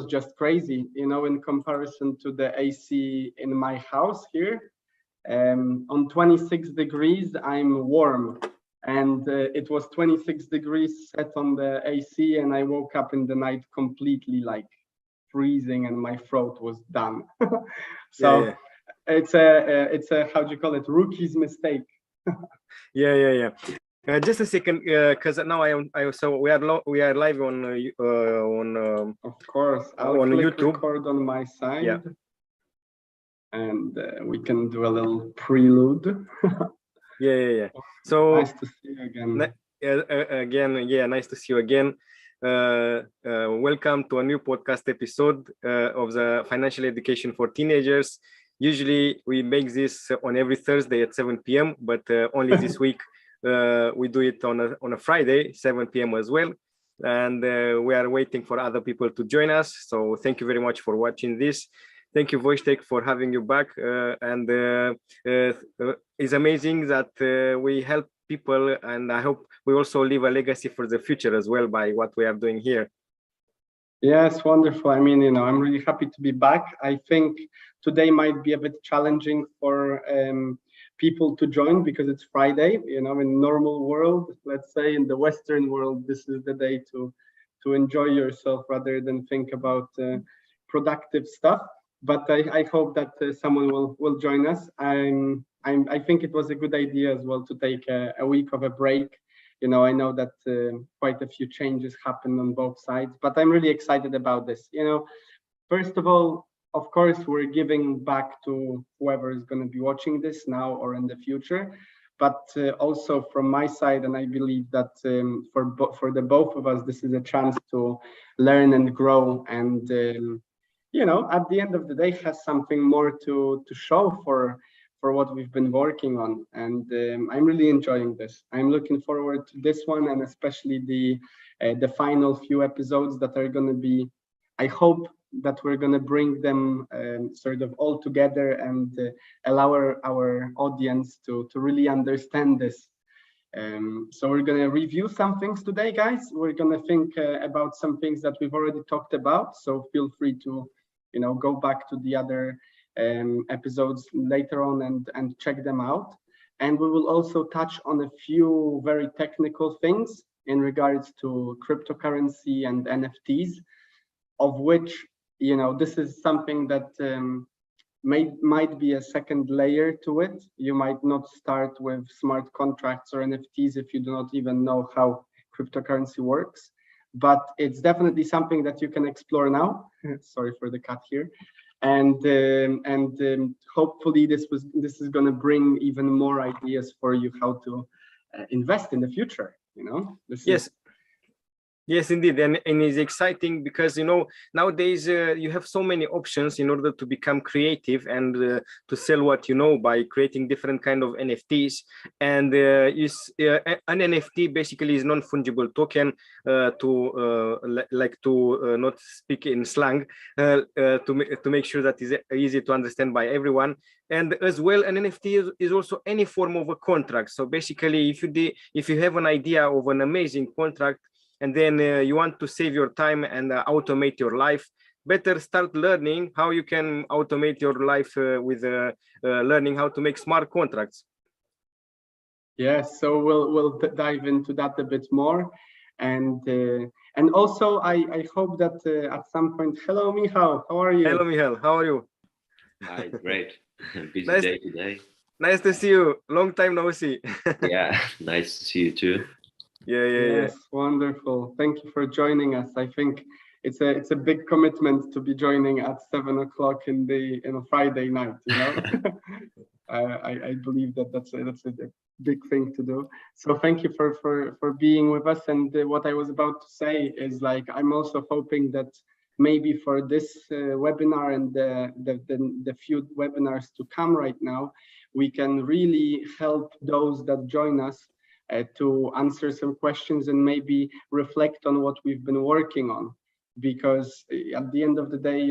was just crazy, in comparison to the AC in my house here. On 26 degrees, I'm warm. And it was 26 degrees set on the AC, and I woke up in the night completely like freezing, and my throat was done. So yeah. it's a how do you call it, rookie's mistake. Yeah. Just a second, because now so we are live on Of course, I'll on click YouTube. record on my side. Yeah. And we can do a little prelude. Yeah. So nice to see you again. Again, yeah, nice to see you again. Welcome to a new podcast episode of the Financial Education for Teenagers. Usually we make this on every Thursday at 7 p.m., but only this week we do it on a Friday, 7 p.m. as well. And we are waiting for other people to join us. So thank you very much for watching this. Thank you, Wojtek, for having you back. It's amazing that we help people, and I hope we also leave a legacy for the future as well by what we are doing here. Yes, wonderful. I mean, I'm really happy to be back. I think today might be a bit challenging for people to join because it's Friday. In normal world, let's say in the Western world, this is the day to enjoy yourself rather than think about productive stuff. But I hope that someone will join us. I think it was a good idea as well to take a week of a break. I know that quite a few changes happened on both sides, but I'm really excited about this. First of all, of course, we're giving back to whoever is going to be watching this now or in the future. But also from my side, and I believe that for the both of us, this is a chance to learn and grow, and at the end of the day, has something more to show for what we've been working on. And I'm really enjoying this. I'm looking forward to this one, and especially the final few episodes that are going to be, I hope that we're going to bring them sort of all together and allow our audience to really understand this. So we're going to review some things today, guys. We're going to think about some things that we've already talked about. So feel free to go back to the other episodes later on and check them out. And we will also touch on a few very technical things in regards to cryptocurrency and NFTs, of which this is something that might be a second layer to it. You might not start with smart contracts or NFTs if you do not even know how cryptocurrency works. But it's definitely something that you can explore now. Sorry for the cut here, and hopefully this is going to bring even more ideas for you how to invest in the future. Yes, indeed, and it's exciting because nowadays you have so many options in order to become creative and to sell what you know by creating different kind of NFTs. And an NFT basically is non-fungible token to not speak in slang, to make sure that is easy to understand by everyone. And as well, an NFT is also any form of a contract. So basically, if you have an idea of an amazing contract, and then you want to save your time and automate your life, better start learning how you can automate your life with learning how to make smart contracts. Yes, so we'll dive into that a bit more, and also I hope that at some point. Hello, Michal, how are you? Hello, Michal, how are you? Hi, great. Busy day today. Nice to see you. Long time no see. Yeah, nice to see you too. Yes, wonderful. Thank you for joining us. I think it's a big commitment to be joining at 7 o'clock in a Friday night. I believe that's a big thing to do. So thank you for being with us. And what I was about to say is, like, I'm also hoping that maybe for this webinar and the few webinars to come right now, we can really help those that join us to answer some questions and maybe reflect on what we've been working on. Because at the end of the day,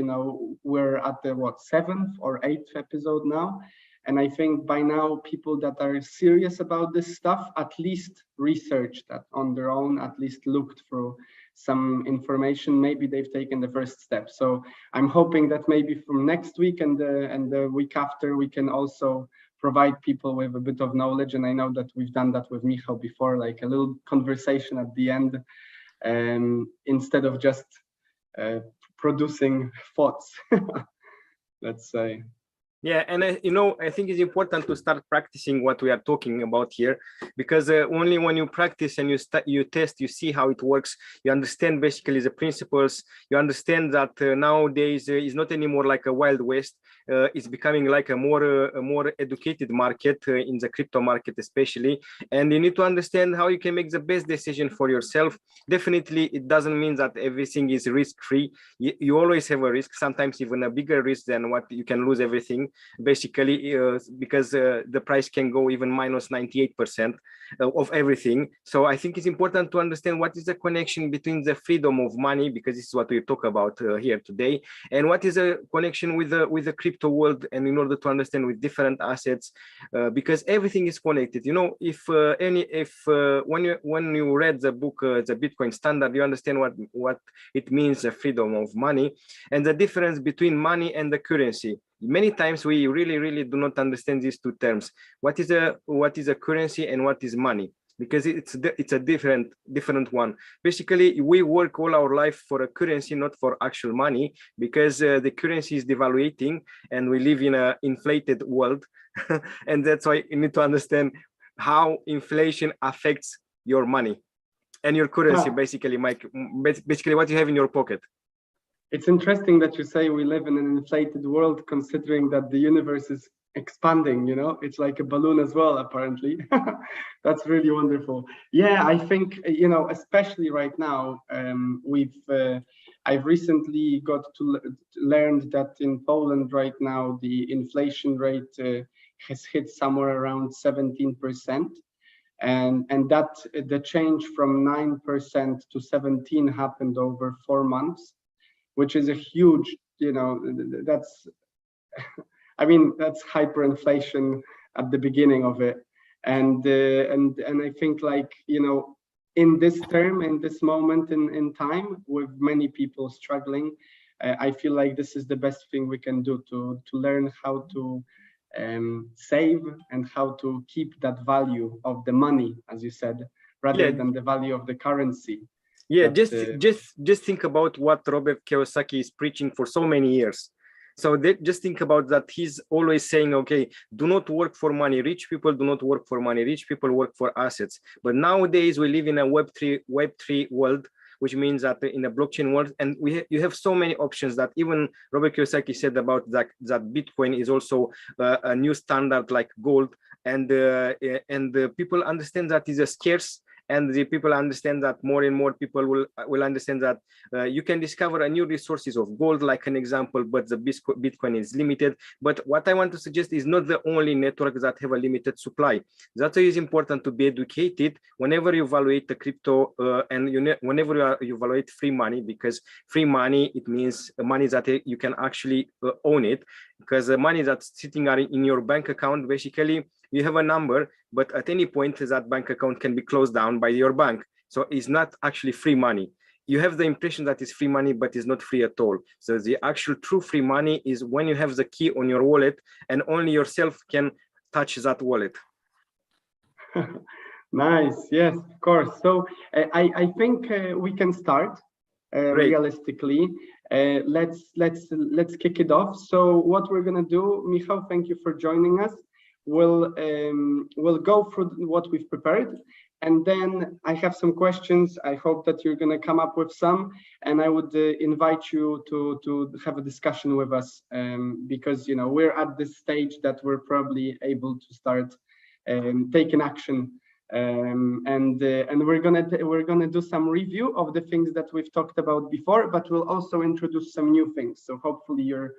we're at the 7th or 8th episode now. And I think by now, people that are serious about this stuff at least researched that on their own, at least looked through some information, maybe they've taken the first step. So I'm hoping that maybe from next week and the week after, we can also provide people with a bit of knowledge. And I know that we've done that with Michał before, like a little conversation at the end, instead of just producing thoughts, let's say. Yeah, and I think it's important to start practicing what we are talking about here, because only when you practice and you test, you see how it works, you understand basically the principles, you understand that nowadays is not anymore like a wild west. It's becoming like a more educated market in the crypto market especially, and you need to understand how you can make the best decision for yourself. Definitely, it doesn't mean that everything is risk-free. You always have a risk, sometimes even a bigger risk than what you can lose everything. Basically, because the price can go even minus 98% of everything. So I think it's important to understand what is the connection between the freedom of money, because this is what we talk about here today, and what is a connection with the crypto world, and in order to understand with different assets, because everything is connected. You know, if when you read the book the Bitcoin Standard, you understand what it means, the freedom of money, and the difference between money and the currency. Many times we really do not understand these two terms. What is a currency and what is money? Because it's a different one. Basically, we work all our life for a currency, not for actual money, because the currency is devaluating and we live in an inflated world. And that's why you need to understand how inflation affects your money and your currency, basically, Mike, basically what you have in your pocket. It's interesting that you say we live in an inflated world, considering that the universe is expanding, you know, it's like a balloon as well, apparently. That's really wonderful. Yeah, I think, you know, especially right now, I've recently got to learned that in Poland right now, the inflation rate has hit somewhere around 17%. And that the change from 9% to 17 happened over 4 months, which is a huge, you know, that's, I mean, that's hyperinflation at the beginning of it. And I think, like, you know, in this term, in this moment in time, with many people struggling, I feel like this is the best thing we can do to learn how to save and how to keep that value of the money, as you said, rather than the value of the currency. Yeah, just think about what Robert Kiyosaki is preaching for so many years. So just think about that. He's always saying, okay, do not work for money. Rich people do not work for money. Rich people work for assets. But nowadays we live in a Web3 world, which means that in a blockchain world, and you have so many options that even Robert Kiyosaki said about that Bitcoin is also a new standard like gold, and people understand that is a scarce. And the people understand that more and more people will understand that you can discover a new resources of gold, like an example, but the Bitcoin is limited. But what I want to suggest is not the only network that have a limited supply. That's why it's important to be educated whenever you evaluate the crypto and whenever you evaluate free money, because free money, it means money that you can actually own it, because the money that's sitting in your bank account, basically, you have a number, but at any point that bank account can be closed down by your bank. So it's not actually free money. You have the impression that it's free money, but it's not free at all. So the actual true free money is when you have the key on your wallet and only yourself can touch that wallet. Nice. Yes, of course. So I think we can start realistically. Let's kick it off. So what we're gonna do, Michał, thank you for joining us. We'll go through what we've prepared, and then I have some questions. I hope that you're going to come up with some, and I would invite you to have a discussion with us, because, you know, we're at this stage that we're probably able to start taking action, and we're gonna do some review of the things that we've talked about before, but we'll also introduce some new things. So hopefully you're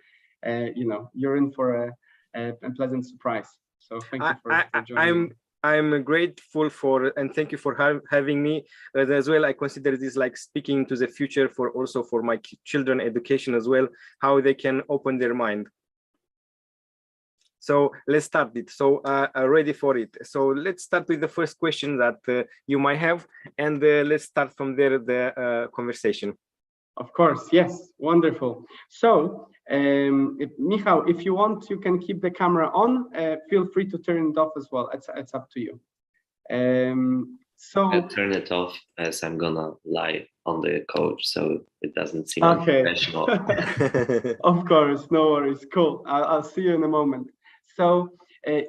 in for a pleasant surprise. So thank you for joining. I'm grateful for, and thank you for having me as well. I consider this like speaking to the future also for my children education as well, how they can open their mind. So let's start it. So ready for it. So let's start with the first question that you might have, and let's start from there the conversation. Of course, yes, wonderful. So, Michał, if you want, you can keep the camera on. Feel free to turn it off as well. It's up to you. So I'll turn it off as I'm gonna lie on the couch, so it doesn't seem okay. unprofessional. Of course, no worries. Cool. I'll see you in a moment. So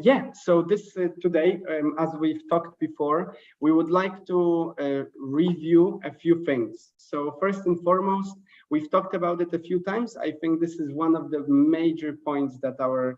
yeah, so this today, as we've talked before, we would like to review a few things. So first and foremost, we've talked about it a few times. I think this is one of the major points that our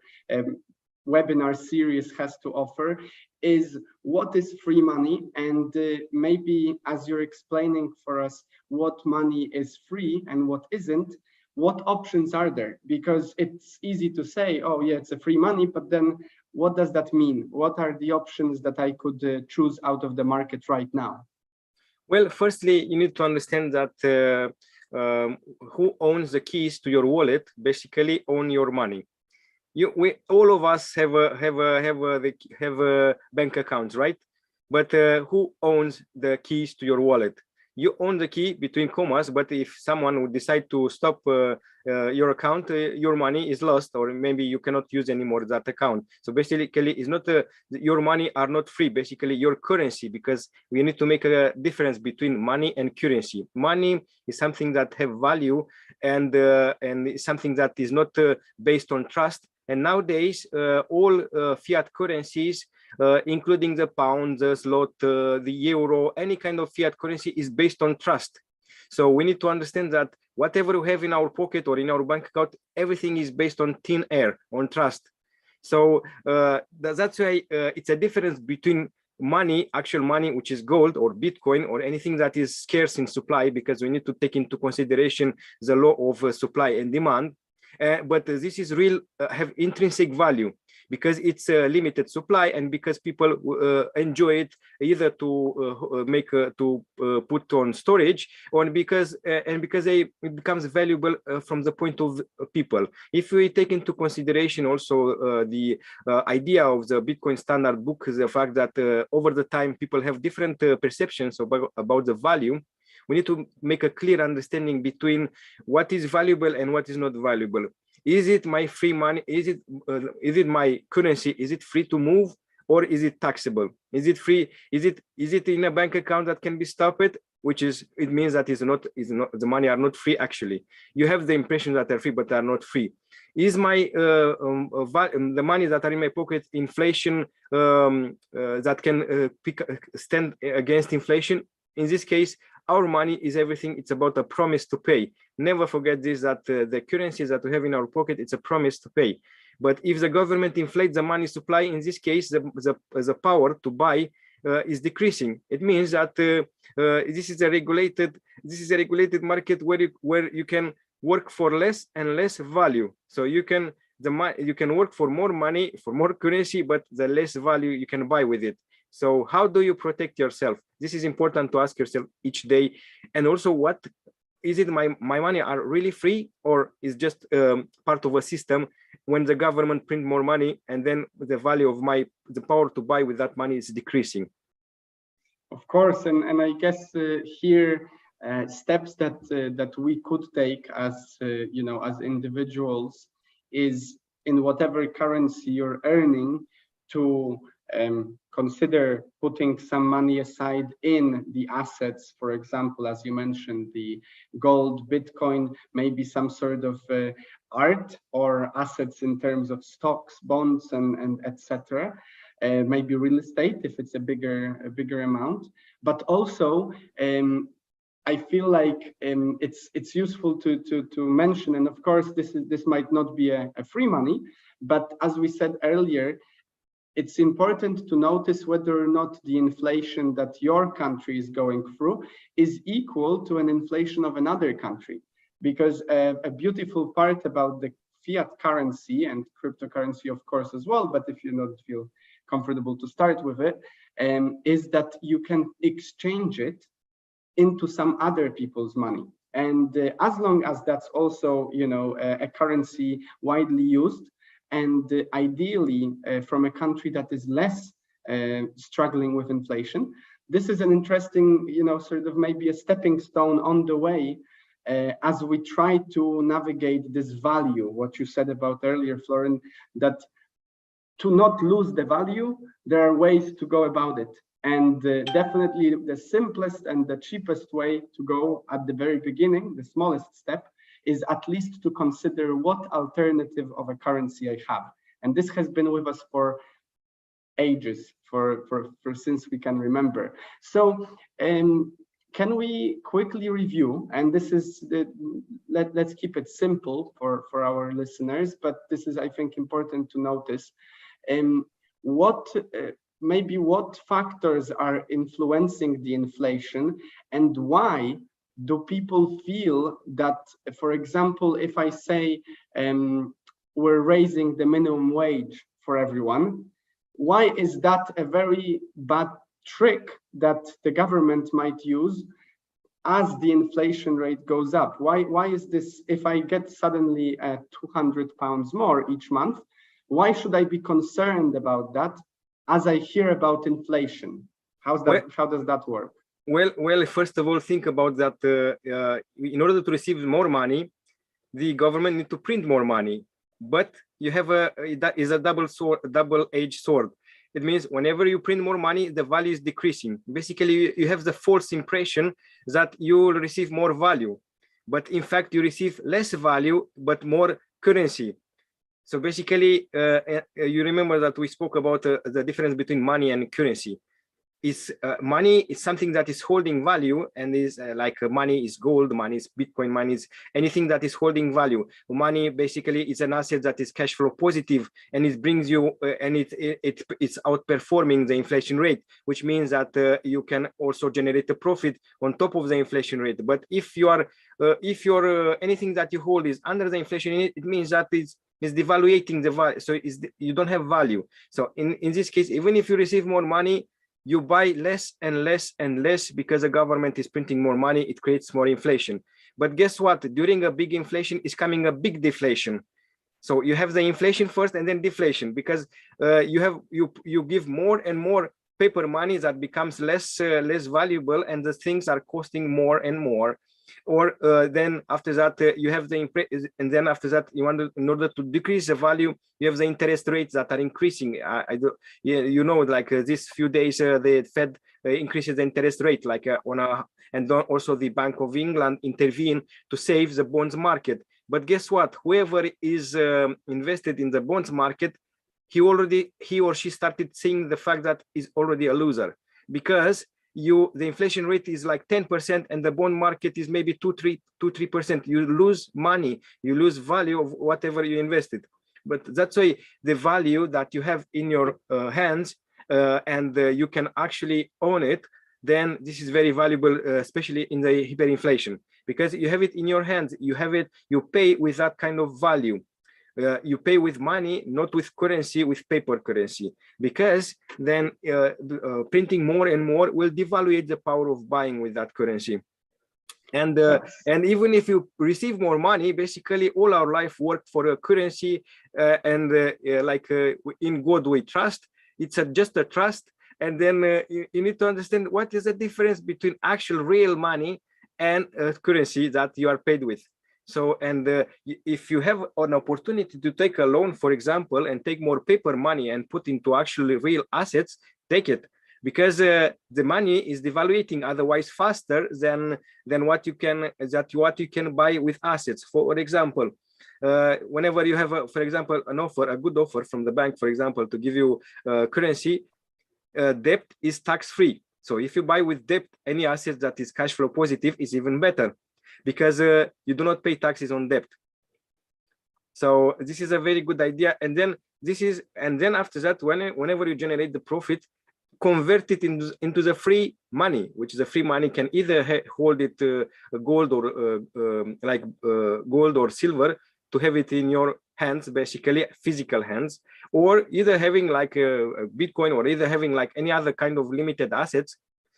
webinar series has to offer, is what is free money, and maybe as you're explaining for us what money is free and what isn't, what options are there? Because it's easy to say, oh yeah, it's a free money, but then what does that mean? What are the options that I could choose out of the market right now? Well, firstly, you need to understand that who owns the keys to your wallet basically own your money. All of us have a bank accounts, right? But who owns the keys to your wallet? You own the key between commas, but if someone would decide to stop your account, your money is lost, or maybe you cannot use anymore that account. So basically, it's not your money are not free. Basically, your currency, because we need to make a difference between money and currency. Money is something that have value, and it's something that is not based on trust. And nowadays, all fiat currencies, including the pound, the zloty, the euro, any kind of fiat currency is based on trust. So we need to understand that whatever we have in our pocket or in our bank account, everything is based on thin air, on trust. So that's why it's a difference between money, actual money, which is gold or Bitcoin or anything that is scarce in supply, because we need to take into consideration the law of supply and demand. But this is real, have intrinsic value, because it's a limited supply, and because people enjoy it either to put on storage, or because it becomes valuable from the point of people. If we take into consideration also the idea of the Bitcoin Standard Book, the fact that over the time people have different perceptions about the value, we need to make a clear understanding between what is valuable and what is not valuable. Is it my free money? Is it my currency? Is it free to move, or is it taxable? Is it free? Is it in a bank account that can be stopped? Which is, it means that is not the money are not free. Actually, you have the impression that they're free, but they are not free. Is my the money that are in my pocket inflation that can stand against inflation? In this case, our money is everything. It's about a promise to pay. Never forget this, that the currencies that we have in our pocket, it's a promise to pay. But if the government inflates the money supply, in this case, the power to buy is decreasing. It means that this is a regulated market where you can work for less and less value. So you can work for more money, for more currency, but the less value you can buy with it. So how do you protect yourself? This is important to ask yourself each day. And also, what is it, my money are really free, or is just part of a system when the government print more money, and then the value of the power to buy with that money is decreasing? Of course, and I guess here steps that we could take as as individuals is, in whatever currency you're earning, to consider putting some money aside in the assets. For example, as you mentioned, the gold, Bitcoin, maybe some sort of art or assets in terms of stocks, bonds, and etc. Maybe real estate if it's a bigger amount. But also, I feel like it's useful to mention, and of course this might not be a free money, but as we said earlier, it's important to notice whether or not the inflation that your country is going through is equal to an inflation of another country. Because a beautiful part about the fiat currency and cryptocurrency, of course, as well, but if you don't feel comfortable to start with it, is that you can exchange it into some other people's money. And as long as that's also, a currency widely used, and ideally from a country that is less struggling with inflation. This is an interesting, sort of maybe a stepping stone on the way as we try to navigate this value, what you said about earlier, Florin, that to not lose the value, there are ways to go about it. And definitely the simplest and the cheapest way to go at the very beginning, the smallest step, is at least to consider what alternative of a currency I have. And this has been with us for ages, for since we can remember. So can we quickly review, and this is let's keep it simple for our listeners, but this is, I think, important to notice. What factors are influencing the inflation, and why do people feel that, for example, if I say we're raising the minimum wage for everyone, why is that a very bad trick that the government might use as the inflation rate goes up? Why is this, if I get suddenly £200 more each month, why should I be concerned about that as I hear about inflation? How does that work? Well, first of all, think about that. In order to receive more money, the government need to print more money. But you have that is a double-edged sword. It means whenever you print more money, the value is decreasing. Basically, you have the false impression that you will receive more value, but in fact, you receive less value but more currency. So basically, you remember that we spoke about the difference between money and currency. Money is something that is holding value, and is like money is gold, money is Bitcoin, money is anything that is holding value. Money basically is an asset that is cash flow positive, and it brings you and it's outperforming the inflation rate, which means that you can also generate a profit on top of the inflation rate. But if your anything that you hold is under the inflation rate, it means that is devaluating the value, so you don't have value. So in this case, even if you receive more money, you buy less and less and less because the government is printing more money. It creates more inflation. But guess what? During a big inflation is coming a big deflation. So you have the inflation first and then deflation, because you give more and more paper money that becomes less valuable, and the things are costing more and more. Or then after that you have and then after that you want to, in order to decrease the value, you have the interest rates that are increasing. Like these few days the Fed increases the interest rate, like and also the Bank of England intervene to save the bonds market. But guess what? Whoever is invested in the bonds market, he or she started seeing the fact that is already a loser, because the inflation rate is like 10% and the bond market is maybe 2-3%. You lose money, you lose value of whatever you invested. But that's why the value that you have in your hands and you can actually own it, then this is very valuable, especially in the hyperinflation, because you have it in your hands, you pay with that kind of value. You pay with money, not with currency, with paper currency, because then printing more and more will devaluate the power of buying with that currency. And even if you receive more money, basically all our life worked for a currency, in God we trust. It's just a trust. And then you need to understand what is the difference between actual real money and currency that you are paid with. So, and if you have an opportunity to take a loan, for example, and take more paper money and put into actually real assets, take it, because the money is devaluating otherwise faster than what you can buy with assets. For example, whenever you have, for example, a good offer from the bank, for example, to give you currency, debt is tax-free. So if you buy with debt, any asset that is cash flow positive is even better, because you do not pay taxes on debt. So this is a very good idea. And then after that, whenever you generate the profit, convert it into the free money, which is the free money can either hold it gold or gold or silver, to have it in your hands, basically physical hands, or either having like a Bitcoin, or either having like any other kind of limited assets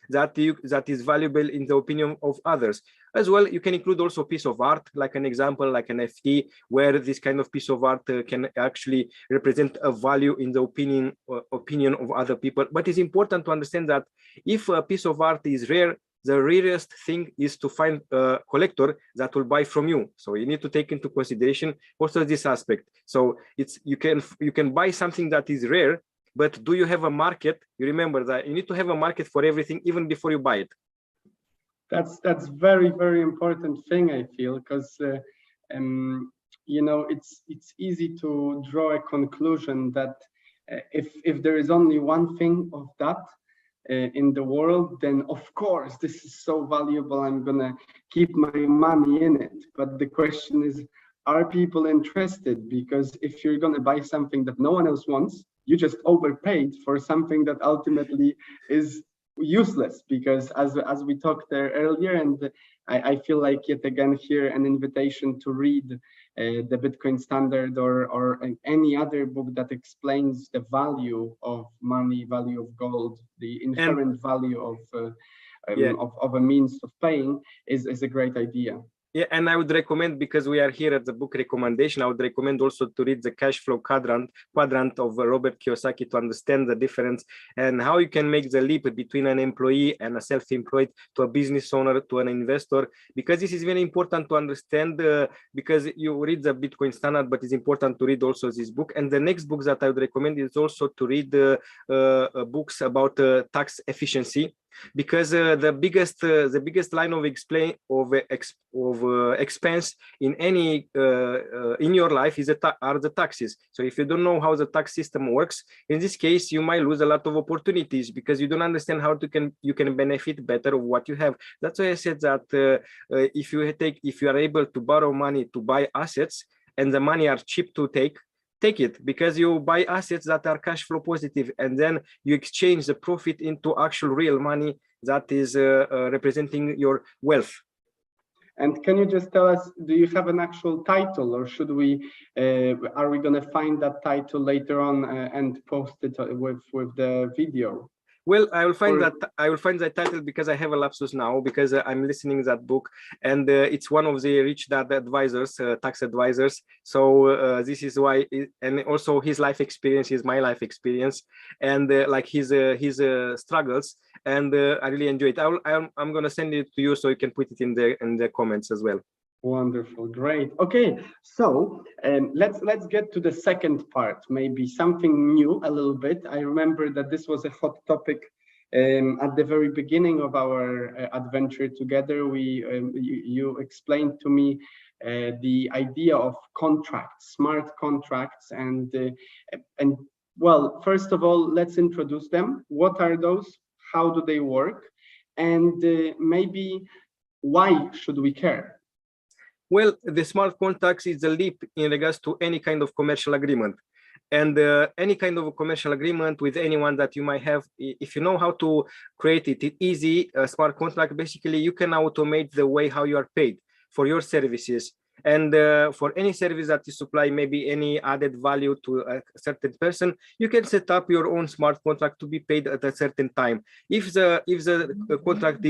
that is valuable in the opinion of others. As well, you can include also a piece of art, like an example, like an NFT, where this kind of piece of art can actually represent a value in the opinion of other people. But it's important to understand that if a piece of art is rare, the rarest thing is to find a collector that will buy from you. So you need to take into consideration also this aspect. So you can buy something that is rare, but do you have a market? You remember that you need to have a market for everything even before you buy it. That's very, very important thing, I feel, because you know, it's easy to draw a conclusion that if there is only one thing of that in the world, then of course this is so valuable, I'm gonna keep my money in it. But the question is, are people interested? Because if you're gonna buy something that no one else wants, you just overpaid for something that ultimately is useless. Because as we talked there earlier, and I feel like yet again here an invitation to read the Bitcoin Standard or any other book that explains the value of money, value of gold, the inherent value of a means of paying is a great idea. Yeah, and I would recommend, because we are here at the book recommendation, I would recommend also to read the cash flow quadrant of Robert Kiyosaki to understand the difference and how you can make the leap between an employee and a self-employed to a business owner to an investor, because this is very important to understand because you read the Bitcoin Standard, but it's important to read also this book. And the next book that I would recommend is also to read books about tax efficiency, because the biggest line of expense in any in your life are the taxes. So if you don't know how the tax system works, in this case you might lose a lot of opportunities because you don't understand how you can benefit better of what you have. That's why I said that if you are able to borrow money to buy assets and the money are cheap to take it, because you buy assets that are cash flow positive, and then you exchange the profit into actual real money that is representing your wealth. And can you just tell us, do you have an actual title, or should we are we going to find that title later on and post it with the video? Well, I will find that title because I have a lapsus now, because I'm listening that book, and it's one of the Rich Dad advisors, tax advisors. So this is why, and also his life experience is my life experience, and like his struggles, and I really enjoy it. I'm gonna send it to you so you can put it in the comments as well. Wonderful, great. Okay, so let's get to the second part, maybe something new a little bit. I remember that this was a hot topic at the very beginning of our adventure together. You explained to me the idea of contracts, smart contracts, and well, first of all, let's introduce them. What are those? How do they work? And maybe why should we care? Well, the smart contracts is a leap in regards to any kind of commercial agreement. And any kind of a commercial agreement with anyone that you might have, if you know how to create it easy, a smart contract, basically you can automate the way how you are paid for your services. And for any service that you supply, maybe any added value to a certain person, you can set up your own smart contract to be paid at a certain time. If the contract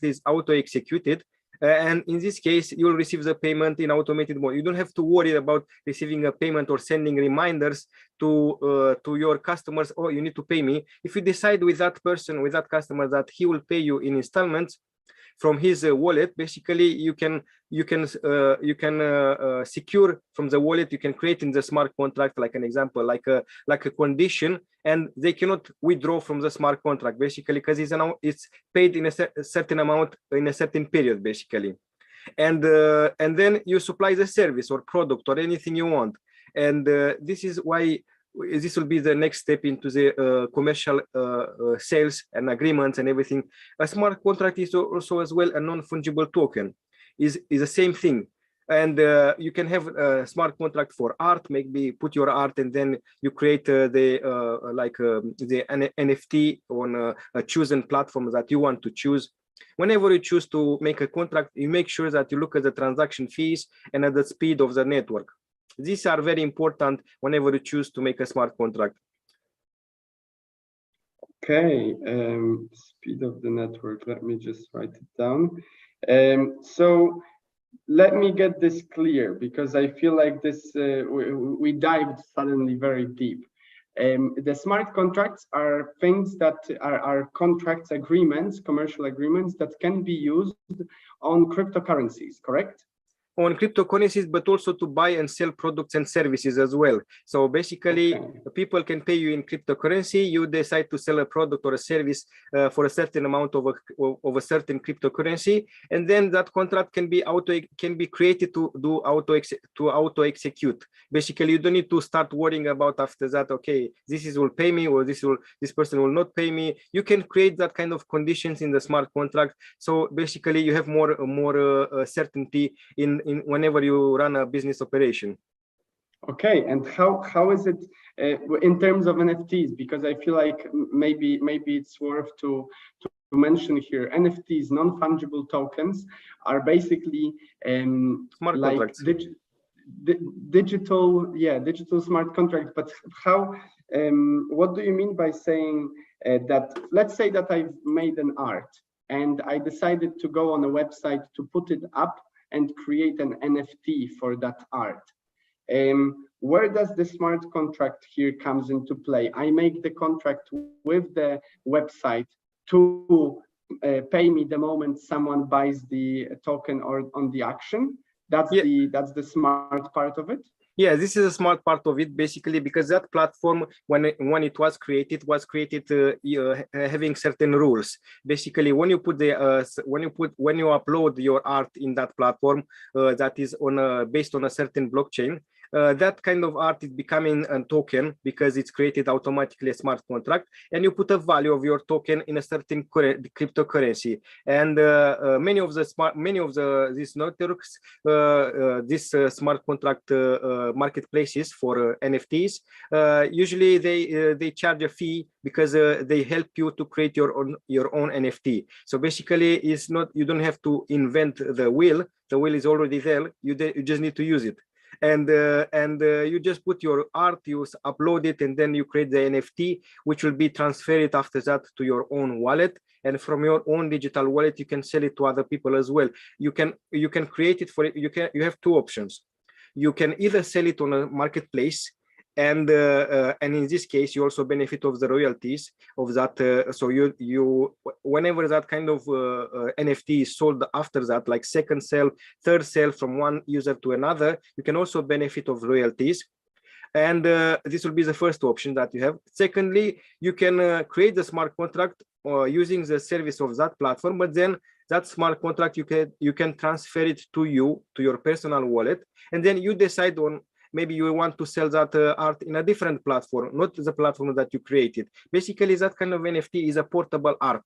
is auto executed, and in this case, you'll receive the payment in automated mode. You don't have to worry about receiving a payment or sending reminders to your customers. Oh, you need to pay me. If you decide with that person, with that customer, that he will pay you in installments from his wallet, basically you can secure from the wallet. You can create in the smart contract, like an example, like a condition, and they cannot withdraw from the smart contract, basically, because it's paid in a certain amount in a certain period, basically. And then you supply the service or product or anything you want. And this is why this will be the next step into the commercial sales and agreements and everything. A smart contract is also as well a non-fungible token. Is the same thing. And you can have a smart contract for art, maybe put your art and then you create the NFT on a chosen platform that you want to choose. Whenever you choose to make a contract, you make sure that you look at the transaction fees and at the speed of the network. These are very important whenever you choose to make a smart contract. Okay, speed of the network. Let me just write it down. So let me get this clear because I feel like this we dived suddenly very deep. The smart contracts are things that are contracts, agreements, commercial agreements that can be used on cryptocurrencies, correct? On cryptocurrencies, but also to buy and sell products and services as well. So basically, people can pay you in cryptocurrency. You decide to sell a product or a service for a certain amount of a certain cryptocurrency, and then that contract can be created to do auto execute. Basically, you don't need to start worrying about after that. Okay, this will pay me, or this person will not pay me. You can create that kind of conditions in the smart contract. So basically, you have more certainty in whenever you run a business operation. Okay, and how is it in terms of NFTs? Because I feel like maybe it's worth to mention here. NFTs, non-fungible tokens, are basically smart like contracts. digital smart contracts. But how? What do you mean by saying that? Let's say that I've made an art and I decided to go on a website to put it up and create an NFT for that art. Where does the smart contract here comes into play? I make the contract with the website to pay me the moment someone buys the token or on the action. That's the smart part of it. Yeah, this is a smart part of it, basically, because that platform, when it was created having certain rules. Basically, when you put the when you upload your art in that platform that is based on a certain blockchain, that kind of art is becoming a token because it's created automatically a smart contract, and you put a value of your token in a certain cryptocurrency. And many of these networks, this smart contract marketplaces for NFTs, usually they charge a fee because they help you to create your own NFT. So basically, it's not, you don't have to invent the wheel. The wheel is already there. You just need to use it. And you just put your art, you upload it, and then you create the NFT, which will be transferred after that to your own wallet. And from your own digital wallet, you can sell it to other people as well. You can create it for it. You have two options. You can either sell it on a marketplace, and in this case you also benefit of the royalties of that. So you whenever that kind of NFT is sold after that, like second sale, third sale from one user to another, you can also benefit of royalties. And this will be the first option that you have. Secondly, you can create the smart contract using the service of that platform, but then that smart contract you can transfer it to your personal wallet, and then you decide on, maybe you want to sell that art in a different platform, not the platform that you created. Basically, that kind of NFT is a portable art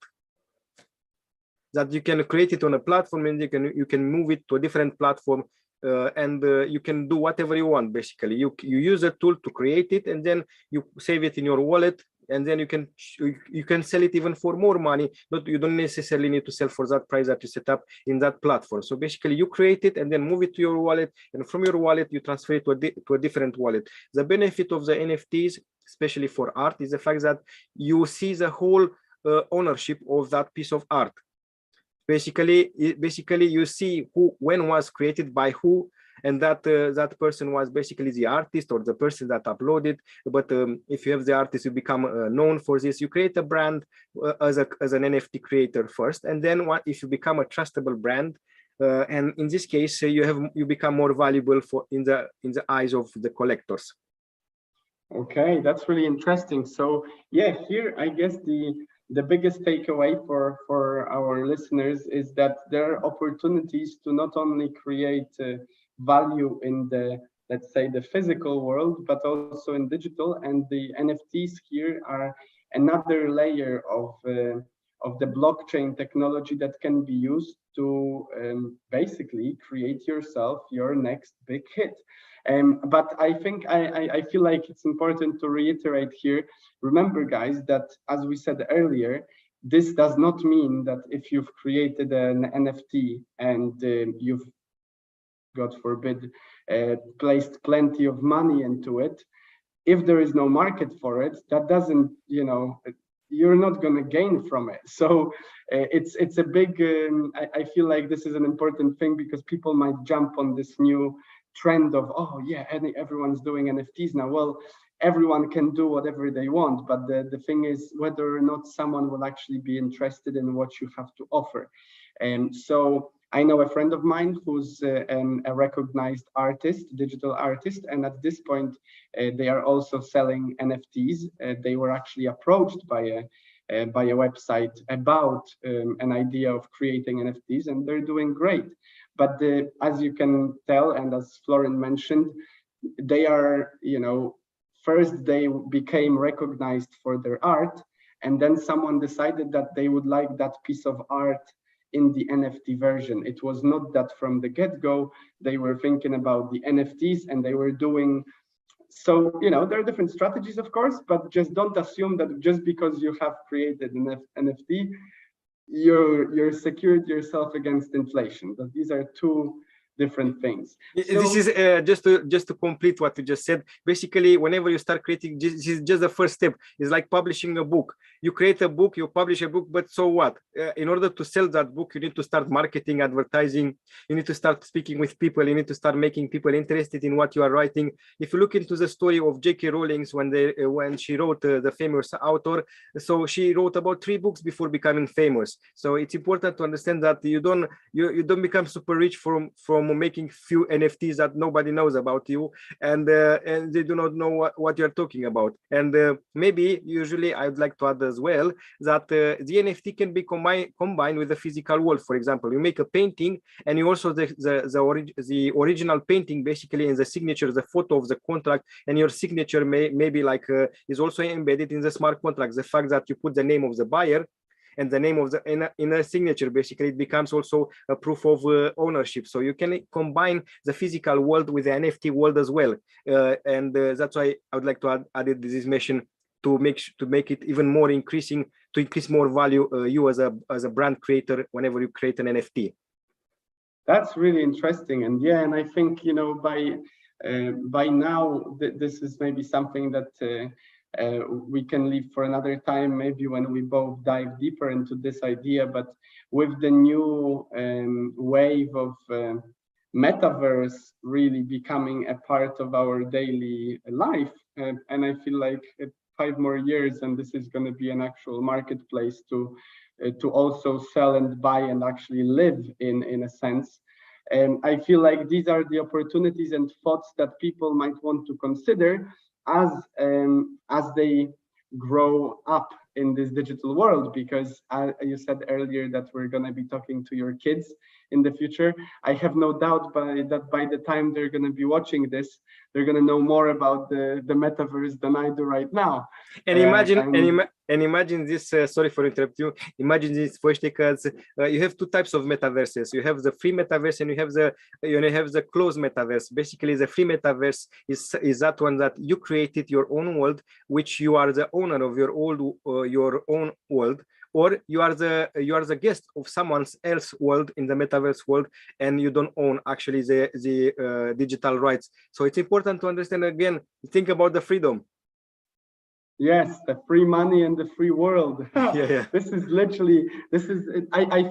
that you can create it on a platform, and you can move it to a different platform, and you can do whatever you want. Basically, you use a tool to create it, and then you save it in your wallet, and then you can sell it even for more money. You don't necessarily need to sell for that price that you set up in that platform. So basically, you create it and then move it to your wallet, and from your wallet you transfer it to a different wallet. The benefit of the NFTs, especially for art, is the fact that you see the whole ownership of that piece of art. Basically you see when was created by who, and that person was basically the artist or the person that uploaded. But if you have the artist, you become known for this. You create a brand as an NFT creator first, and then if you become a trustable brand, and in this case you become more valuable in the eyes of the collectors. Okay, that's really interesting. So yeah, here I guess the biggest takeaway for our listeners is that there are opportunities to not only create value in the, let's say, the physical world, but also in digital. And the NFTs here are another layer of the blockchain technology that can be used to basically create yourself your next big hit. But I think I feel like it's important to reiterate here. Remember, guys, that as we said earlier, this does not mean that if you've created an NFT and you've, God forbid, placed plenty of money into it, if there is no market for it, that doesn't, you're not going to gain from it. So it's a big, I feel like this is an important thing, because people might jump on this new trend of, oh yeah, everyone's doing NFTs now. Well, everyone can do whatever they want, but the thing is whether or not someone will actually be interested in what you have to offer. And so I know a friend of mine who's a recognized artist, digital artist, and at this point they are also selling NFTs. They were actually approached by a website about an idea of creating NFTs, and they're doing great. But as you can tell, and as Florian mentioned, they are, first they became recognized for their art, and then someone decided that they would like that piece of art in the NFT version. It was not that from the get-go they were thinking about the NFTs, and they were doing so. There are different strategies, of course, but just don't assume that just because you have created an NFT, you're secured yourself against inflation. But these are two different things. This is just to complete what you just said. Basically, whenever you start creating, this is just the first step. It's like publishing a book. You create a book, you publish a book, but so what? In order to sell that book, you need to start marketing, advertising. You need to start speaking with people. You need to start making people interested in what you are writing. If you look into the story of J.K. Rowling, when she wrote the famous author, so she wrote about 3 books before becoming famous. So it's important to understand that you don't become super rich from making few NFTs that nobody knows about you, and they do not know what you're talking about. And maybe usually I'd like to add as well that the NFT can be combined with the physical world. For example, you make a painting, and you also the original painting, basically, in the signature, the photo of the contract, and your signature maybe like is also embedded in the smart contract. The fact that you put the name of the buyer and the name of the in a signature, basically it becomes also a proof of ownership. So you can combine the physical world with the NFT world as well, and that's why I would like to add this mission to make it even more increase more value you as a brand creator whenever you create an NFT. That's really interesting, and yeah, and I think by now this is maybe something that we can leave for another time, maybe when we both dive deeper into this idea. But with the new wave of metaverse really becoming a part of our daily life, and I feel like 5 more years and this is going to be an actual marketplace to also sell and buy and actually live in a sense. And I feel like these are the opportunities and thoughts that people might want to consider as they grow up in this digital world, because you said earlier that we're going to be talking to your kids in the future. I have no doubt that by the time they're going to be watching this, they're going to know more about the metaverse than I do right now. And imagine this, sorry for interrupting you, imagine this, because you have 2 types of metaverses. You have the free metaverse and you have the closed metaverse. Basically, the free metaverse is that one that you created your own world, which you are the owner of your own world, or you are the guest of someone else's world in the metaverse world, and you don't own actually the digital rights. So it's important to understand, again, think about the freedom. Yes, the free money and the free world. Yeah. I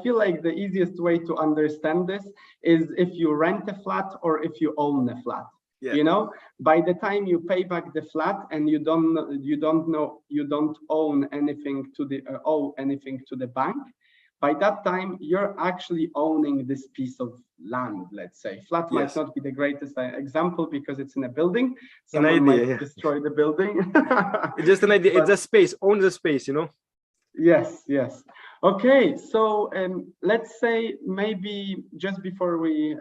feel like the easiest way to understand this is if you rent a flat or if you own a flat. Yeah. By the time you pay back the flat and you don't own anything owe anything to the bank, by that time you're actually owning this piece of land. Let's say flat might not be the greatest example because it's in a building. Someone might destroy the building. It's just an idea. It's a space. Own the space. Yes. Okay, so let's say maybe just before we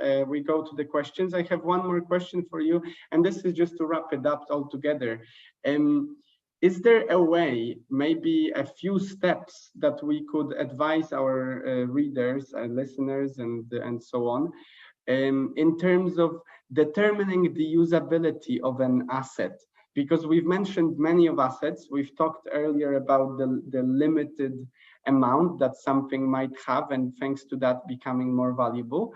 go to the questions, I have one more question for you, and this is just to wrap it up all together. Is there a way, maybe a few steps that we could advise our readers and listeners and so on, in terms of determining the usability of an asset? Because we've mentioned many of assets. We've talked earlier about the limited amount that something might have, and thanks to that becoming more valuable.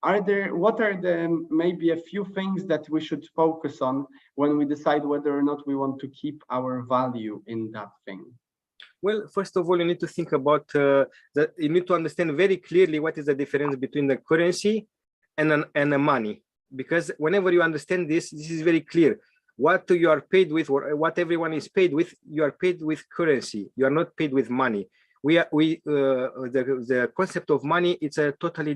What are the maybe a few things that we should focus on when we decide whether or not we want to keep our value in that thing? Well, first of all, you need to think about that. You need to understand very clearly what is the difference between the currency and the money. Because whenever you understand this, this is very clear. What you are paid with, or what everyone is paid with, you are paid with currency. You are not paid with money. The concept of money, it's totally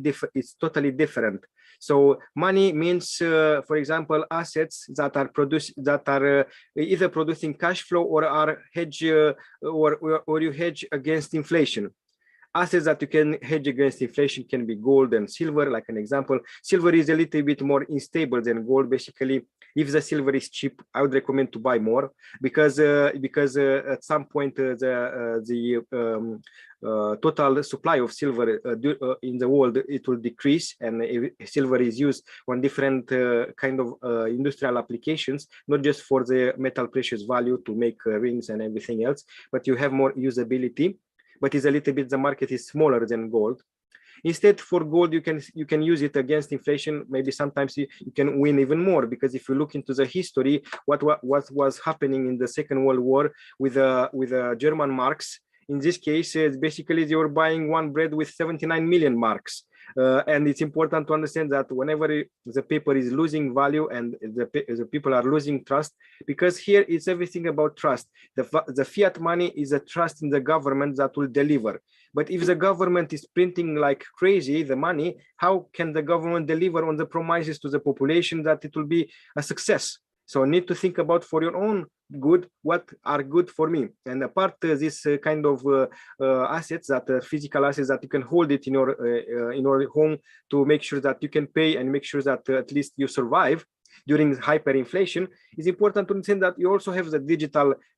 different. So money means, for example, assets that are either producing cash flow or are hedge or you hedge against inflation. Assets that you can hedge against inflation can be gold and silver. Like an example, silver is a little bit more unstable than gold. Basically, if the silver is cheap, I would recommend to buy more, because at some point the total supply of silver in the world, it will decrease, and silver is used on different kind of industrial applications, not just for the metal precious value to make rings and everything else, but you have more usability. But it's a little bit, the market is smaller than gold. Instead, for gold, you can use it against inflation. Maybe sometimes you can win even more, because if you look into the history, what was happening in the Second World War with German marks. In this case, basically they were buying one bread with 79 million marks. And it's important to understand that whenever the paper is losing value and the people are losing trust, because here it's everything about trust. The fiat money is a trust in the government that will deliver. But if the government is printing like crazy the money, how can the government deliver on the promises to the population that it will be a success? So need to think about for your own good, what are good for me. And apart this kind of assets, that physical assets that you can hold it in your home to make sure that you can pay and make sure that at least you survive during hyperinflation, it's important to understand that you also have the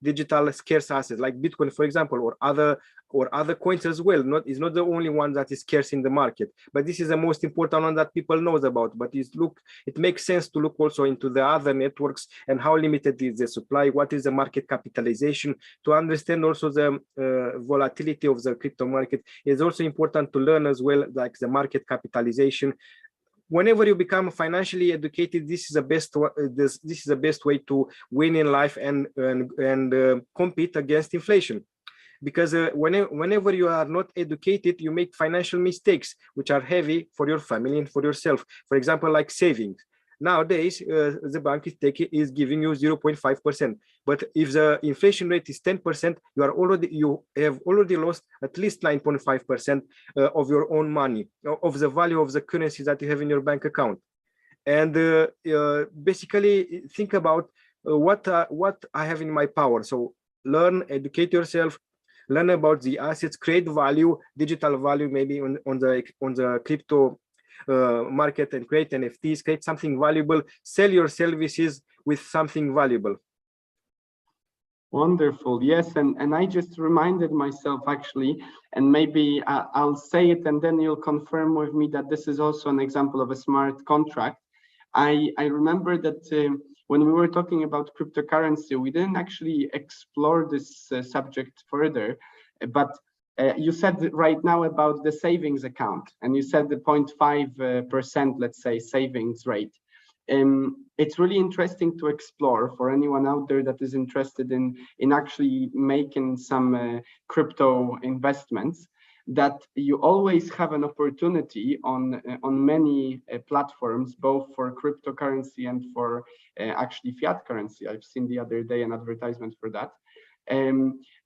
digital scarce assets like Bitcoin, for example, or other coins as well. It's not the only one that is scarce in the market, but this is the most important one that people knows about. But it makes sense to look also into the other networks and how limited is the supply, what is the market capitalization, to understand also the volatility of the crypto market. It's also important to learn as well, like the market capitalization. Whenever you become financially educated, this is the best way to win in life and compete against inflation. Because whenever you are not educated, you make financial mistakes, which are heavy for your family and for yourself. For example, like savings. Nowadays, the bank is giving you 0.5%. But if the inflation rate is 10%, you have already lost at least 9.5% of your own money, of the value of the currency that you have in your bank account. And basically think about what I have in my power. So learn, educate yourself, learn about the assets, create value, digital value, maybe on the crypto market, and create NFTs, create something valuable, sell your services with something valuable. Wonderful. Yes, and I just reminded myself actually, and maybe I'll say it and then you'll confirm with me that this is also an example of a smart contract. I remember that when we were talking about cryptocurrency, we didn't actually explore this subject further, but you said right now about the savings account, and you said the 0.5%, let's say, savings rate. It's really interesting to explore for anyone out there that is interested in actually making some crypto investments, that you always have an opportunity on many platforms, both for cryptocurrency and for actually fiat currency. I've seen the other day an advertisement for that.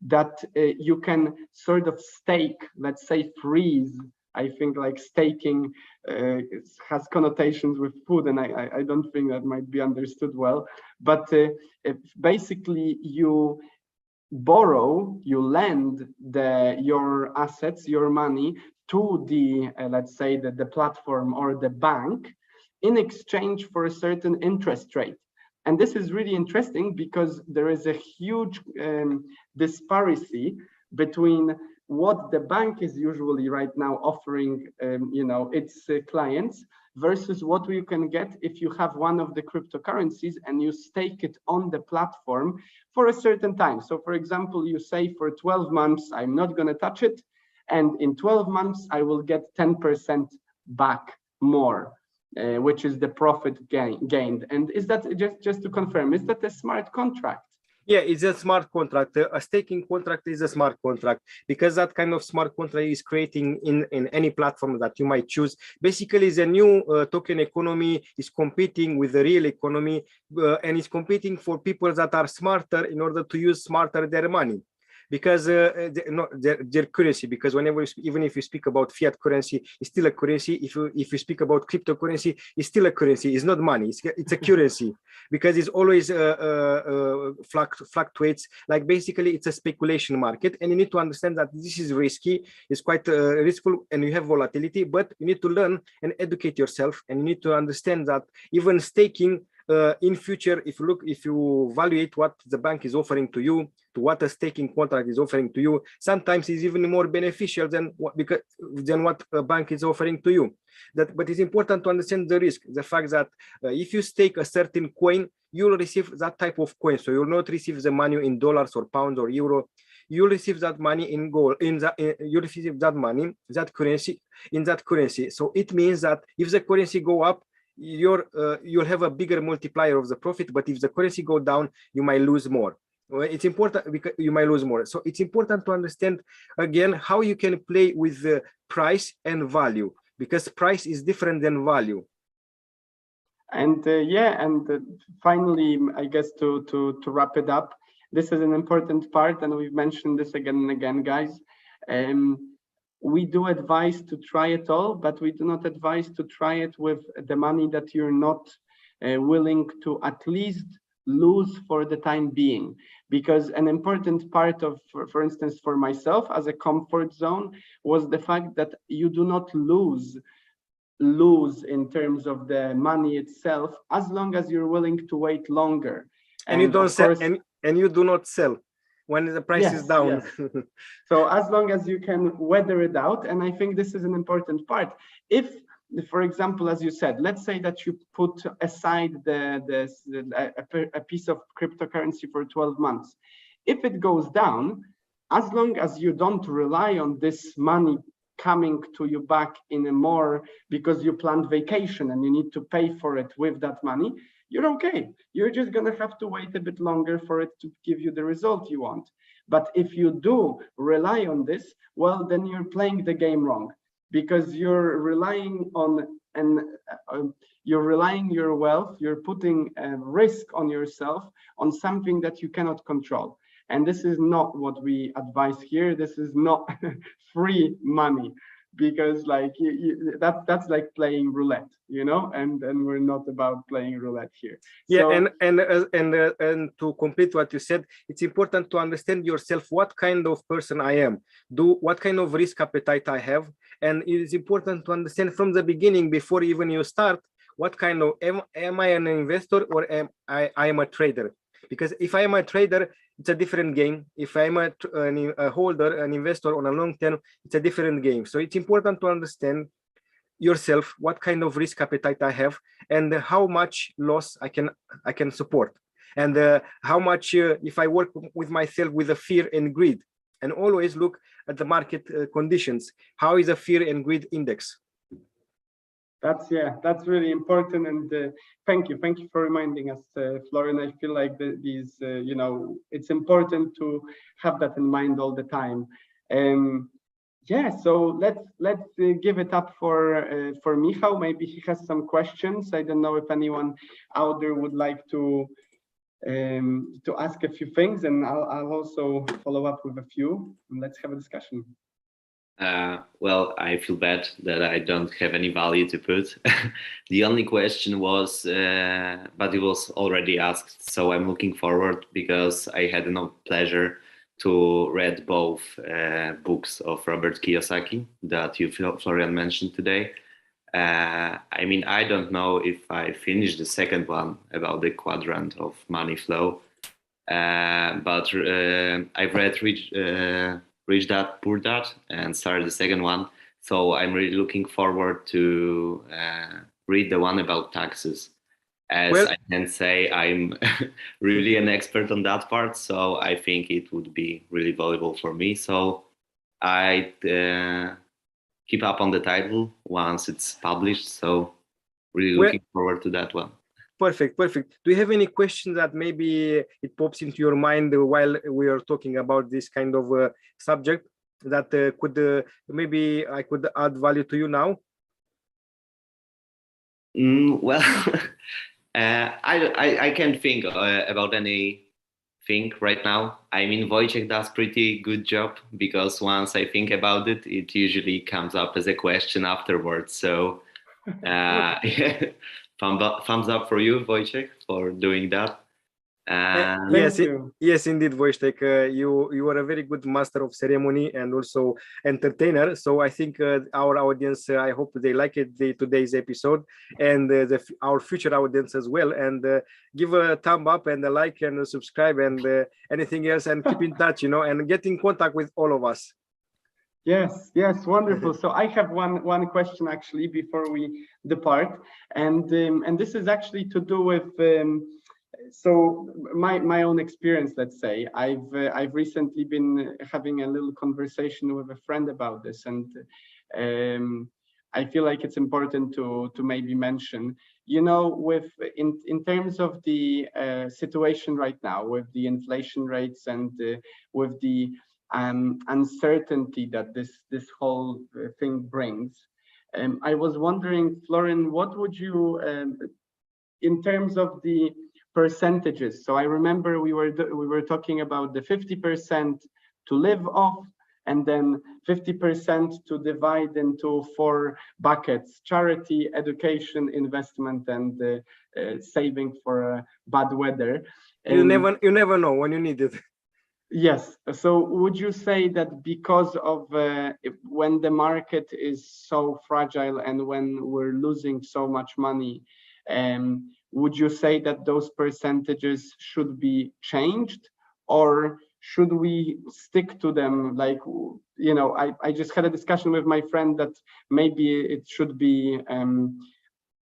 That you can sort of stake, let's say freeze. I think like staking has connotations with food, and I don't think that might be understood well. But basically you borrow, you lend your assets, your money to the, let's say the platform or the bank in exchange for a certain interest rate. And this is really interesting because there is a huge disparity between what the bank is usually right now offering its clients versus what you can get if you have one of the cryptocurrencies and you stake it on the platform for a certain time. So for example, you say for 12 months, I'm not going to touch it. And in 12 months, I will get 10% back more, which is the profit gained. And is that, just to confirm, is that a smart contract? Yeah, it's a smart contract. A staking contract is a smart contract because that kind of smart contract is creating in any platform that you might choose. Basically, the new token economy is competing with the real economy and is competing for people that are smarter in order to use smarter their money. Because their currency, because whenever even if you speak about fiat currency, it's still a currency. If you speak about cryptocurrency, it's still a currency. It's not money, it's a currency, because it's always fluctuates. Like basically it's a speculation market, and you need to understand that this is risky, it's quite risky, and you have volatility, but you need to learn and educate yourself, and you need to understand that even staking in future, if you evaluate what the bank is offering to you, to what a staking contract is offering to you, sometimes is even more beneficial than what a bank is offering to you. But it's important to understand the risk, the fact that if you stake a certain coin, you'll receive that type of coin. So you'll not receive the money in dollars or pounds or euro. You'll receive that money in gold. You receive that money, that currency, in that currency. So it means that if the currency go up, you'll have a bigger multiplier of the profit. But if the currency go down, you might lose more. It's important because you might lose more. So it's important to understand again how you can play with the price and value, because price is different than value. And finally, I guess to wrap it up, this is an important part, and we've mentioned this again and again, guys. We do advise to try it all, but we do not advise to try it with the money that you're not willing to at least lose for the time being. Because an important part of, for instance, for myself as a comfort zone, was the fact that you do not lose in terms of the money itself, as long as you're willing to wait longer. And you don't sell, and you do not sell when the price is down. Yes. So as long as you can weather it out, and I think this is an important part. If, for example, as you said, let's say that you put aside a piece of cryptocurrency for 12 months. If it goes down, as long as you don't rely on this money coming to you back in a more, because you planned vacation and you need to pay for it with that money, you're okay. You're just going to have to wait a bit longer for it to give you the result you want. But if you do rely on this, well, then you're playing the game wrong, because you're relying on your wealth, you're putting a risk on yourself on something that you cannot control. And this is not what we advise here. This is not free money, because like that's like playing roulette, and we're not about playing roulette here. Yeah, so, and to complete what you said, it's important to understand yourself, what kind of person I am, what kind of risk appetite I have, and it is important to understand from the beginning, before even you start, what kind of am I an investor, or am I am a trader? Because if I am a trader, it's a different game. If I'm a holder, an investor on a long term, it's a different game. So it's important to understand yourself, what kind of risk appetite I have, and how much loss I can support, and how much if I work with myself with a fear and greed. And always look at the market conditions. How is the fear and greed index? That's really important, and thank you for reminding us, Florian. I feel like these it's important to have that in mind all the time. So let's give it up for Michał. Maybe he has some questions. I don't know if anyone out there would like to ask a few things, and I'll also follow up with a few, and let's have a discussion. Well, I feel bad that I don't have any value to put. The only question was, but it was already asked, so I'm looking forward, because I had no pleasure to read both books of Robert Kiyosaki that you, Florian, mentioned today. I mean, I don't know if I finished the second one about the quadrant of money flow, but I've read Rich Dad, Poor Dad, and started the second one. So I'm really looking forward to read the one about taxes. As I can say, I'm really an expert on that part. So I think it would be really valuable for me. So I keep up on the title once it's published. So really looking forward to that one. Perfect. Do you have any questions that maybe it pops into your mind while we are talking about this kind of subject that could maybe I could add value to you now? Well, I can't think about anything right now. I mean, Wojciech does pretty good job, because once I think about it, it usually comes up as a question afterwards. So yeah, thumbs up for you, Wojciech, for doing that. Yes, Thank you. yes, indeed, Wojtek, you are a very good master of ceremony and also entertainer. So I think our audience, I hope they like it, today's episode, and our future audience as well. And give a thumb up and a like and a subscribe and anything else, and keep in touch, and get in contact with all of us. Yes, wonderful. So I have one question actually before we depart, and this is actually to do with so my own experience. Let's say I've recently been having a little conversation with a friend about this, and I feel like it's important to maybe mention, with in terms of the situation right now with the inflation rates and with the uncertainty that this whole thing brings. I was wondering, Florin, what would you, in terms of the percentages? So I remember we were talking about the 50% to live off, and then 50% to divide into 4 buckets: charity, education, investment, and saving for bad weather. You never know when you need it. Yes. So would you say that because of when the market is so fragile and when we're losing so much money, would you say that those percentages should be changed, or should we stick to them? Like, I just had a discussion with my friend that maybe it should be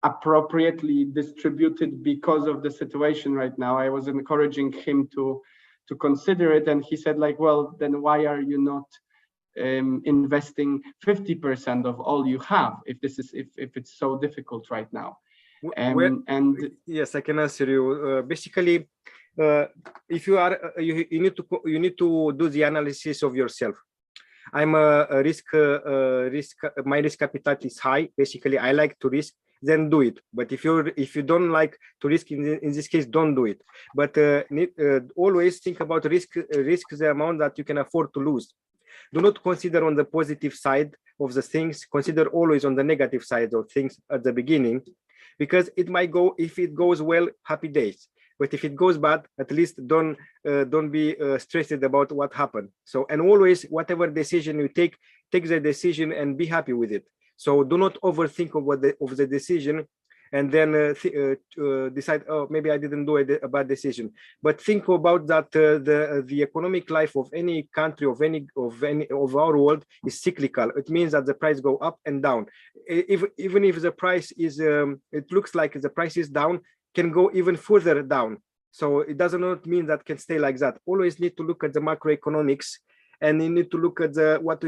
appropriately distributed because of the situation right now. I was encouraging him to consider it, and he said, like, well, then why are you not investing 50% of all you have if it's so difficult right now? And yes, I can answer you. Basically, if you are you need to do the analysis of yourself. I'm a risk my risk appetite is high. Basically, I like to risk, then do it. But if you don't like to risk, in this case, don't do it. But always think about risk the amount that you can afford to lose. Do not consider on the positive side of the things. Consider always on the negative side of things at the beginning, because it might go, if it goes well, happy days. But if it goes bad, at least don't be stressed about what happened. So, and always, whatever decision you take the decision and be happy with it. So do not overthink of the decision and then decide, oh, maybe I didn't do a bad decision. But think about that the economic life of any country, of our world, is cyclical. It means that the price go up and down. Even if the price is, it looks like the price is down, can go even further down. So it does not mean that can stay like that. Always need to look at the macroeconomics, and you need to look at what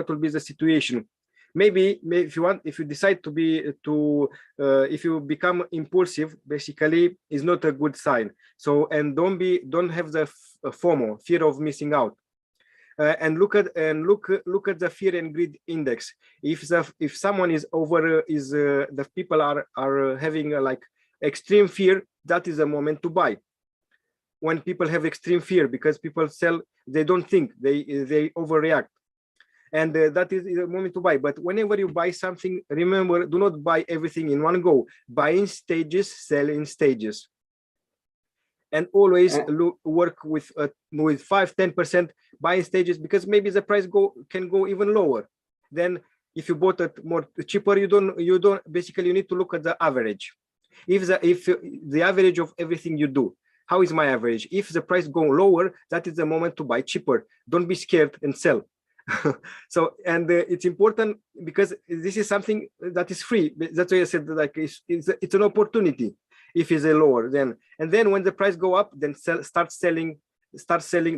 will be the situation. Maybe if you want, if you decide if you become impulsive, basically is not a good sign. So, and don't have the FOMO, fear of missing out. And look at the fear and greed index. If someone is over, the people are having like extreme fear, that is a moment to buy. When people have extreme fear, because people sell, they don't think, they overreact, and that is a moment to buy. But whenever you buy something, remember, do not buy everything in one go. Buy in stages, sell in stages, and always work with 5-10% buy in stages, because maybe the price can go even lower. Then if you bought it more cheaper, you don't basically, you need to look at the average. If the average of everything you do, how is my average? If the price go lower, that is the moment to buy cheaper. Don't be scared and sell. So, and it's important, because this is something that is free. That's why I said, like, it's an opportunity. If it's a lower, and then when the price go up, then start selling.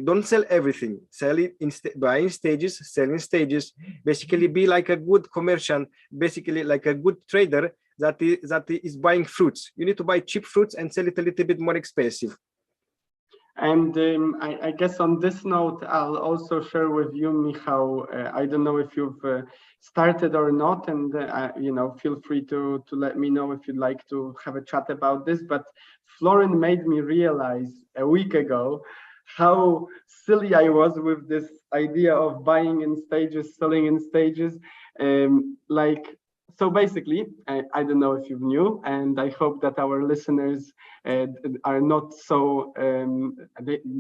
Don't sell everything. Sell it buy in stages, sell in stages. Basically, be like a good commerciant, basically like a good trader that is buying fruits. You need to buy cheap fruits and sell it a little bit more expensive. And I guess on this note, I'll also share with you, Michał. I don't know if you've started or not, and you know, feel free to let me know if you'd like to have a chat about this. But Florin made me realize a week ago how silly I was with this idea of buying in stages, selling in stages. So basically, I don't know if you knew, and I hope that our listeners are not so,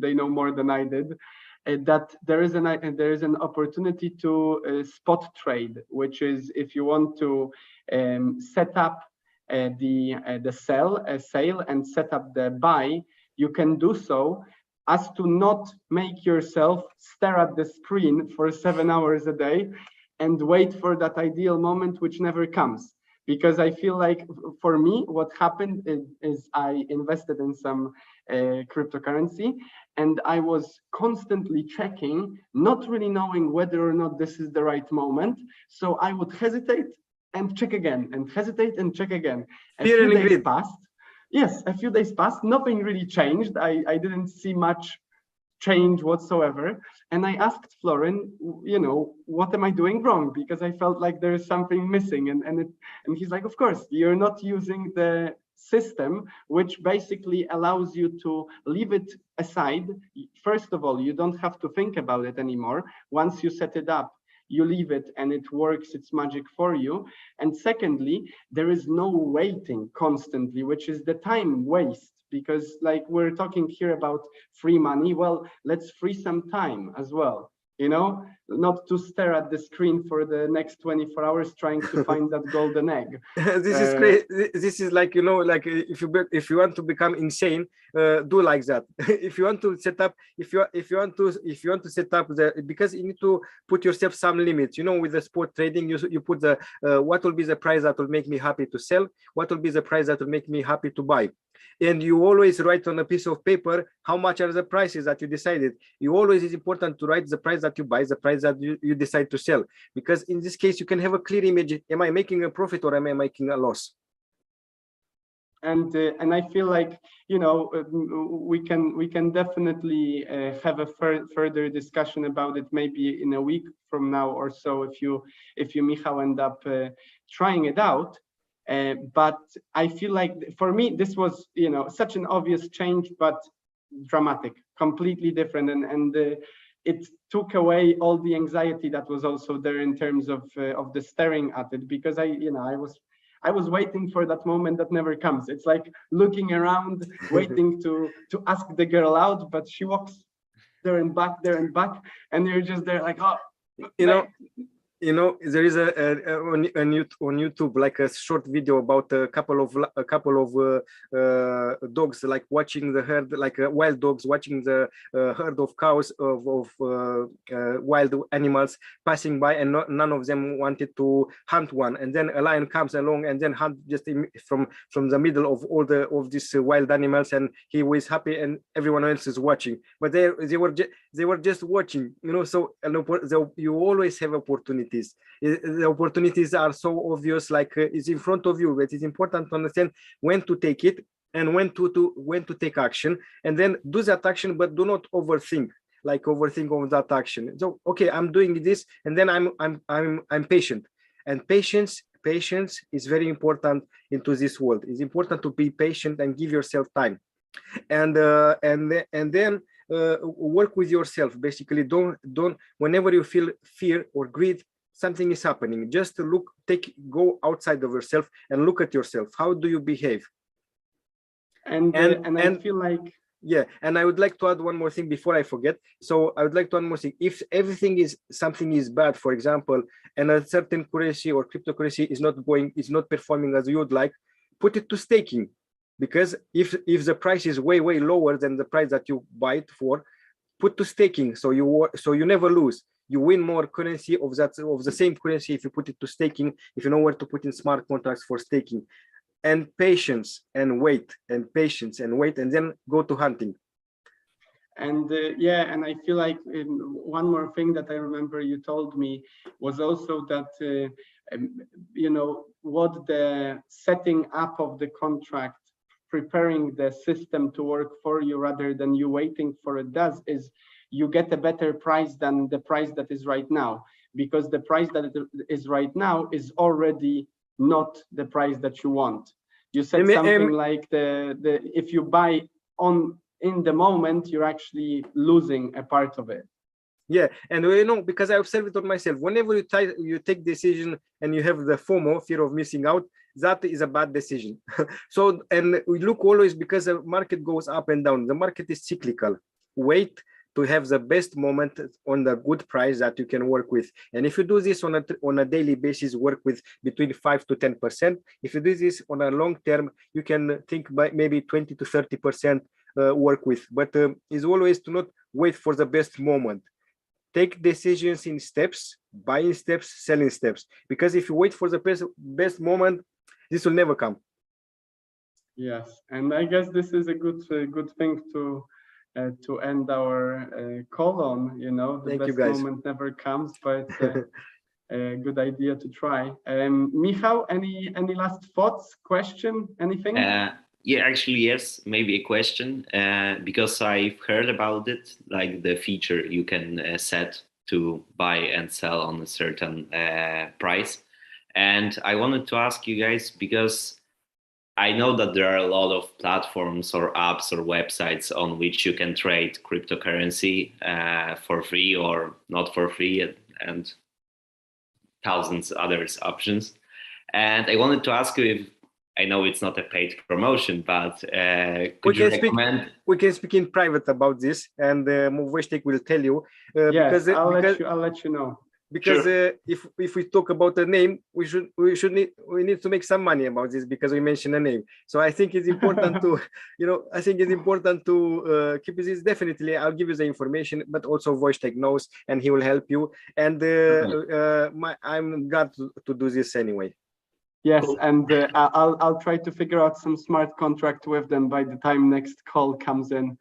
they know more than I did, that there is an opportunity to spot trade, which is if you want to set up the sale and set up the buy, you can do so as to not make yourself stare at the screen for 7 hours a day and wait for that ideal moment, which never comes. Because I feel like for me, what happened is I invested in some cryptocurrency, and I was constantly checking, not really knowing whether or not this is the right moment. So I would hesitate and check again, and hesitate and check again. A few days passed. Yes, a few days passed. Nothing really changed. I didn't see much change whatsoever. And I asked Florin, you know, what am I doing wrong? Because I felt like there is something missing. And he's like, of course, you're not using the system, which basically allows you to leave it aside. First of all, you don't have to think about it anymore. Once you set it up, you leave it and it works its magic for you. And secondly, there is no waiting constantly, which is the time waste. Because like we're talking here about free money, well, let's free some time as well, you know, not to stare at the screen for the next 24 hours trying to find that golden egg. This is great. This is like, you know, like if you want to become insane, do like that. If you want to set up, if you want to set up because you need to put yourself some limits, you know, with the spot trading, you put the what will be the price that will make me happy to sell, what will be the price that will make me happy to buy. And you always write on a piece of paper how much are the prices that you decided. You always, is important to write the price that you buy, the price that you decide to sell, because in this case you can have a clear image. Am I making a profit or am I making a loss? And I feel like, you know, we can definitely have a further discussion about it maybe in a week from now or so, if you Michał end up trying it out. But I feel like for me, this was, you know, such an obvious change, but dramatic, completely different. And it took away all the anxiety that was also there in terms of the staring at it, because I was waiting for that moment that never comes. It's like looking around, waiting to ask the girl out, but she walks there and back, and you're just there like, oh, you know, there is on YouTube like a short video about a couple of dogs like watching the herd, like wild dogs watching the herd of cows of wild animals passing by, and none of them wanted to hunt one. And then a lion comes along and then hunt just from the middle of all of these wild animals, and he was happy, and everyone else is watching. But they were just watching, you know. So you always have opportunities. The opportunities are so obvious, like it's in front of you, but it's important to understand when to take it and when to take action, and then do that action, but do not overthink on that action. So okay, I'm doing this, and then I'm patient, and patience is very important into this world. It's important to be patient and give yourself time, and then work with yourself. Basically, don't whenever you feel fear or greed, something is happening, just go outside of yourself and look at yourself. How do you behave? And I feel like, yeah, and I would like to add one more thing before I forget. So I would like to add one more thing. If something is bad, for example, and a certain currency or cryptocurrency is not performing as you would like, put it to staking. Because if the price is way lower than the price that you buy it for, put to staking, so you never lose. You win more currency of the same currency if you put it to staking, if you know where to put in smart contracts for staking. And patience and wait, and patience and wait, and then go to hunting. And yeah, and I feel like one more thing that I remember you told me was also that you know, what the setting up of the contract, preparing the system to work for you rather than you waiting for it does, is you get a better price than the price that is right now, because the price that it is right now is already not the price that you want. You said something like the if you buy on in the moment, you're actually losing a part of it. Yeah, and you know, because I observe it on myself, whenever you take decision and you have the FOMO, fear of missing out, that is a bad decision. So, and we look always, because the market goes up and down, the market is cyclical. Wait to have the best moment on the good price that you can work with. And if you do this on a daily basis, work with between 5 to 10%. If you do this on a long term, you can think by maybe 20 to 30% work with. But is always to not wait for the best moment. Take decisions in steps, buy in steps, sell in steps. Because if you wait for the best moment, this will never come. Yes, and I guess this is a good thing to end our call on. You know, the best moment never comes, but a good idea to try. Michał, any last thoughts, question, anything? Yeah, actually, yes, maybe a question, because I've heard about it, like the feature you can set to buy and sell on a certain price. And I wanted to ask you guys, because I know that there are a lot of platforms or apps or websites on which you can trade cryptocurrency for free or not for free, and thousands other options. And I wanted to ask you, if I know it's not a paid promotion, but could you recommend? We can speak in private about this, and Wojtek will tell you. Yes, I'll let you know. Because sure. If we talk about the name, we need to make some money about this, because we mentioned a name. So I think it's important to, you know, I think it's important to keep this. Definitely, I'll give you the information, but also Wojtek knows, and he will help you. And I'm glad to do this anyway. Yes, and I'll try to figure out some smart contract with them by the time next call comes in,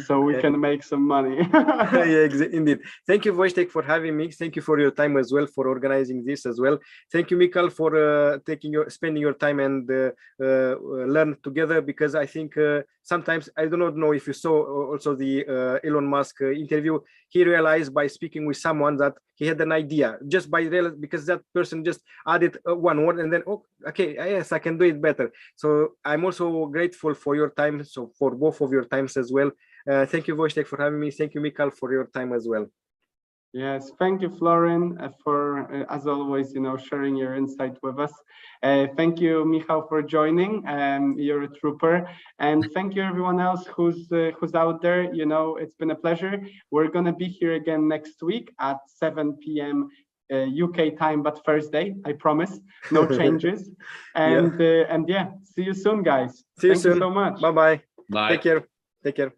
so we can make some money. Yeah, indeed. Thank you, Wojtek, for having me. Thank you for your time as well, for organizing this as well. Thank you, Michał, for spending your time and learn together, because I think sometimes, I do not know if you saw also the Elon Musk interview. He realized by speaking with someone that he had an idea, just because that person just added one word, and then, oh, okay, yes, I can do it better. So I'm also grateful for your time, so for both of your times as well. Thank you, Wojtek, for having me. Thank you, Michał, for your time as well. Yes, thank you, Florin, for as always, you know, sharing your insight with us. Thank you, Michał, for joining. You're a trooper, and thank you everyone else who's out there. You know, it's been a pleasure. We're gonna be here again next week at 7 p.m. UK time, but Thursday, I promise. No changes. And yeah, see you soon, guys. See you soon. Thank you so much. Bye-bye. Bye. Take care. Take care.